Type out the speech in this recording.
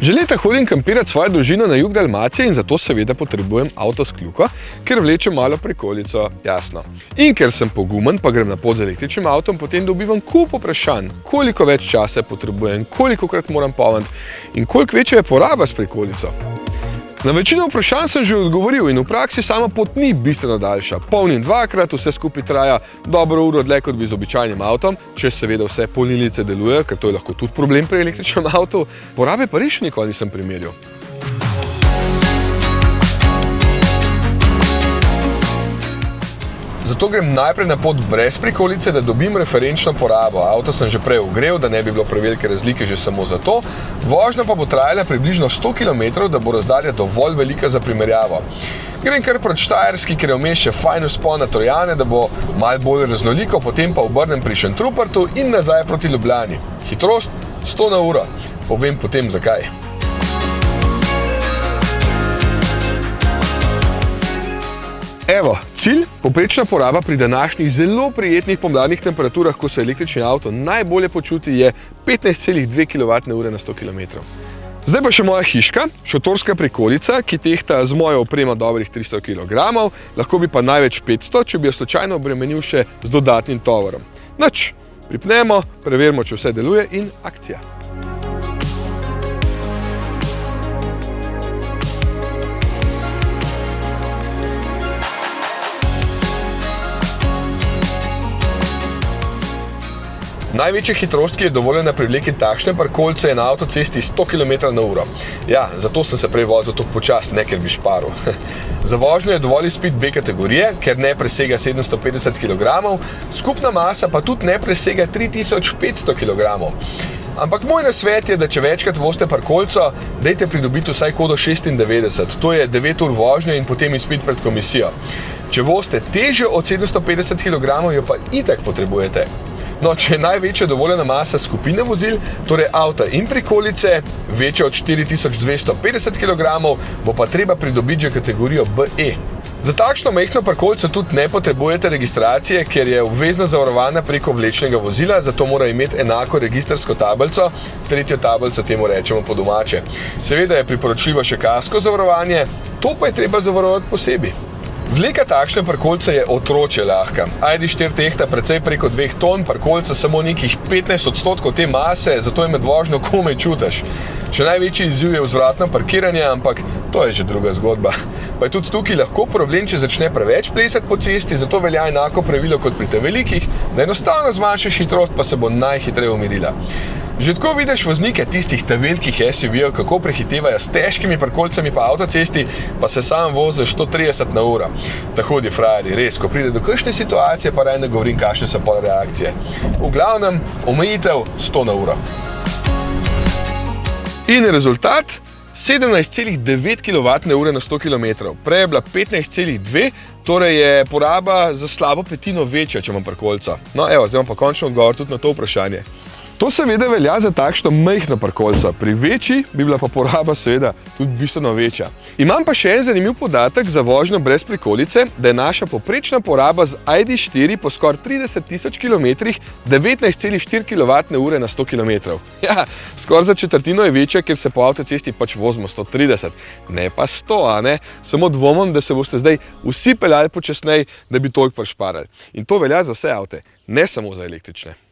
Že leta hodim kampirati svojo družino na jug Dalmacije in zato seveda potrebujem avto s kljuko, ker vlečem malo prikolico, jasno. In ker sem pogumen, pa grem na pot z električnim avtom, potem dobivam kup vprašanj, koliko več časa potrebujem, kolikokrat moram polniti in koliko večja je poraba s prikolico. Na večino vprašanj sem že odgovoril in v praksi sama pot ni bistveno daljša. Polnim dvakrat, vse skupaj traja dobro uro dlje kot bi z običajnim avtom, če seveda vse polnilnice delujejo, ker to je lahko tudi problem pri električnem avtu. Porabe pa res še nikoli nisem primerjal. Zato grem najprej na pot brez prikolice, da dobim referenčno porabo. Avto sem že prej ogrel, da ne bi bilo prevelike razlike že samo za to. Vožnja pa bo trajala približno 100 km, da bo razdalja dovolj velika za primerjavo. Grem kar proti Štajerski, ker je vmes še fajn vzpon na Trojane, da bo malo bolj raznoliko, potem pa obrnem pri Šentrupertu in nazaj proti Ljubljani. Hitrost 100 na uro. Povem potem zakaj. Evo, cilj, povprečna poraba pri današnjih zelo prijetnih pomladnih temperaturah, ko se električni avto najbolje počuti, je 15,2 kWh na 100 km. Zdaj pa še moja hiška, šotorska prikolica, ki tehta z mojo opremo dobrih 300 kg, lahko bi pa največ 500, če bi jo slučajno obremenil še z dodatnim tovorom. Nič, pripnemo, preverimo, če vse deluje in akcija. Največja hitrost, ki je dovoljena pri vleki takšne parkolce, je na avtocesti 100 km/h. Ja, zato sem se prej vozil tako počas, ne ker bi šparil. Za vožnjo je dovolj izpit B kategorije, ker ne presega 750 kg, skupna masa pa tudi ne presega 3500 kg. Ampak moj nasvet je, da če večkrat vozite parkolco, dajte pridobiti vsaj kodo 96, to je 9 ur vožnje in potem izpit pred komisijo. Če vozite težjo od 750 kg, jo pa itak potrebujete. No, če je največja dovoljena masa skupine vozil, torej avta in prikolice, večja od 4250 kg, bo pa treba pridobiti že kategorijo BE. Za takšno majhno parkolco tudi ne potrebujete registracije, ker je obvezno zavarovana preko vlečnega vozila, zato mora imeti enako registrsko tablico, tretjo tablico temu rečemo po domače. Seveda je priporočljivo še kasko zavarovanje, to pa je treba zavarovati posebej. Vleka takšne parkolce je otročje lahka. ID4 tehta precej preko 2 ton, parkolca samo nekih 15% te mase, zato je med vožnjo komaj čutiš. Še največji izziv je vzvratno parkiranje, ampak to je že druga zgodba. Pa je tudi tukaj lahko problem, če začne preveč plesati po cesti, zato velja enako pravilo kot pri velikih, da enostavno zmanjšaš hitrost, pa se bo najhitreje umirila. Že tako vidiš voznike tistih velikih SUV-jev, kako prehitevajo s težkimi parkolcami po avtocesti, pa se sam vozi 130 na uro. Da hodi frajerji, res, ko pride do kakšne situacije, pa raj ne govorim, kakšne so pol reakcije. V glavnem, omejitev 100 na uro. In rezultat? 17,9 kWh na 100 km. Prej je bila 15,2, torej je poraba za slabo petino večja, če imam parkolco. No, evo, zdaj imam pa končno odgovor tudi na to vprašanje. To seveda velja za takšno majhno parkolco, pri večji bi bila pa poraba seveda tudi bistveno večja. Imam pa še en zanimiv podatek za vožnjo brez prikolice, da je naša povprečna poraba z ID4 po skoraj 30 000 km 19,4 kWh na 100 km. Ja, skoraj za četrtino je večja, ker se po avtocesti pač vozimo 130, ne pa 100, a ne? Samo dvomim, da se boste zdaj vsi peljali počasneje, da bi toliko prišparali. In to velja za vse avte, ne samo za električne.